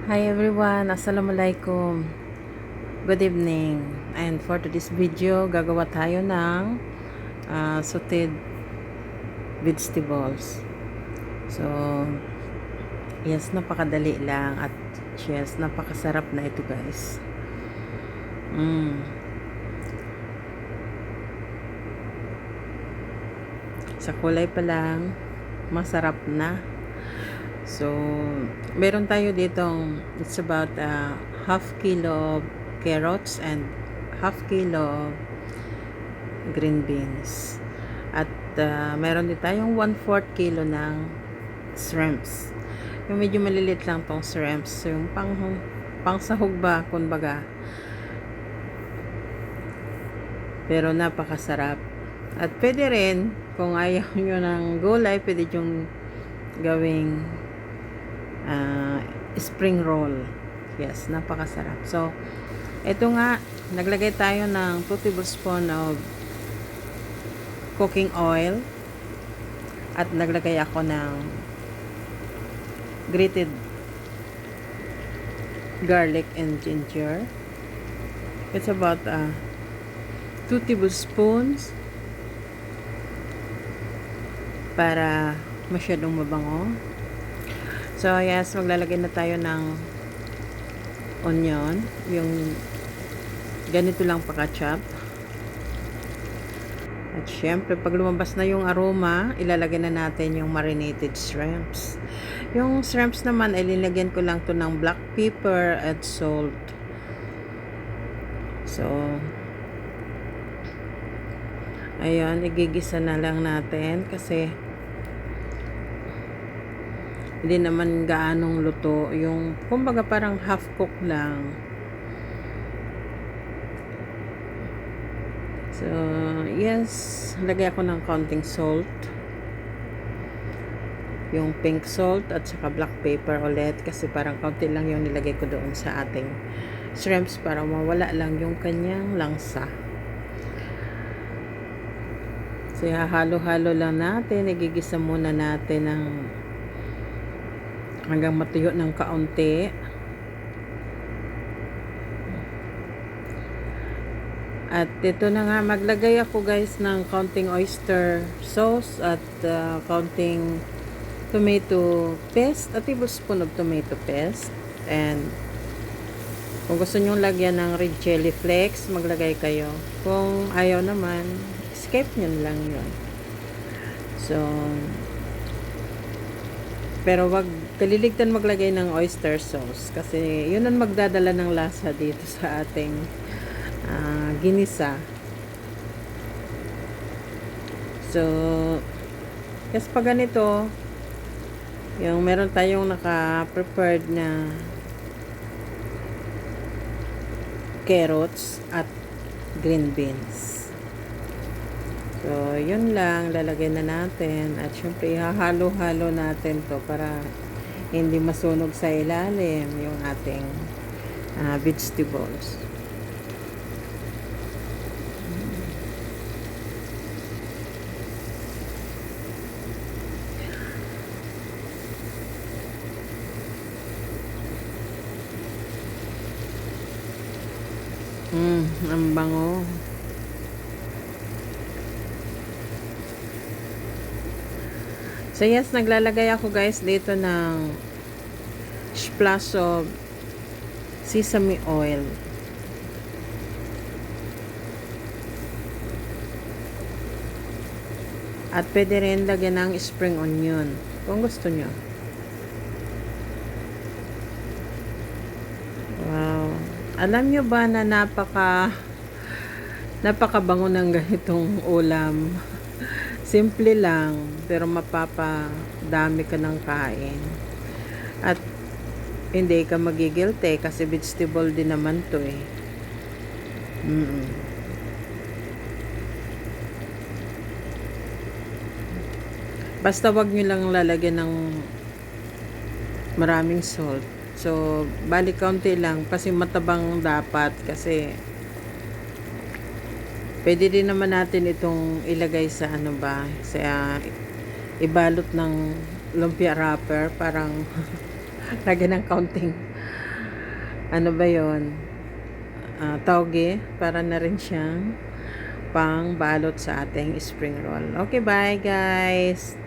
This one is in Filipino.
Hi everyone, Assalamualaikum. Good evening. And for today's video, gagawa tayo ng sauteed vegetables. So, yes, napakadali lang at yes, napakasarap na ito guys. Sa kulay pa lang, masarap na. So, meron tayo ditong, it's about half kilo of carrots and half kilo of green beans. At meron din tayong 1/4 kilo ng shrimps. Yung medyo malilit lang tong shrimps. Yung pang sahog ba, kumbaga. Pero napakasarap. At pwede rin, kung ayaw nyo ng gulay, pwede yung gawing spring roll. Yes, napakasarap. So, ito nga, naglagay tayo ng 2 tablespoon of cooking oil at naglagay ako ng grated garlic and ginger. It's about 2 tablespoons para masyadong mabango. So yes, maglalagay na tayo ng onion, yung ganito lang paka-chop. At syempre, pag lumabas na yung aroma, ilalagay na natin yung marinated shrimps. Yung shrimps naman, ilalagyan ko lang to ng black pepper at salt. So, ayun, igigisa na lang natin kasi hindi naman gaanong luto. Yung, kumbaga parang half cook lang. So, yes, lagay ako ng konting salt. Yung pink salt at saka black pepper ulit kasi parang konti lang yung nilagay ko doon sa ating shrimps para mawala lang yung kanyang langsa. So, halo-halo lang natin. Igigisa muna natin ng hanggang matuyo ng kaunti. At ito na nga, maglagay ako guys ng konting oyster sauce at konting tomato paste, a tablespoon of tomato paste. And kung gusto nyong lagyan ng red chili flakes, maglagay kayo. Kung ayaw naman, skip nyo lang yun. So, pero wag kaliligtan maglagay ng oyster sauce kasi yun ang magdadala ng lasa dito sa ating ginisa. So, kasi pag ganito, yung meron tayong naka-prepared na carrots at green beans. So, yun lang, lalagay na natin at syempre ihahalo-halo natin to para hindi masunog sa ilalim yung ating vegetables. Ang bango. So yes, naglalagay ako guys dito ng splash of sesame oil. At pwede rin lagyan ng spring onion kung gusto nyo. Wow. Alam nyo ba na napakabango ng ganitong ulam? Simple lang, pero mapapadami ka ng kain. At hindi ka magigilty kasi vegetable din naman to eh. Basta wag nyo lang lalagyan ng maraming salt. So, balik kaunti lang kasi matabang dapat kasi pwede din naman natin itong ilagay sa ano ba, sa ibalot ng lumpia wrapper, parang lagyan ng kaunting ano ba yon, toge, para na rin siyang pang balot sa ating spring roll. Okay, bye guys!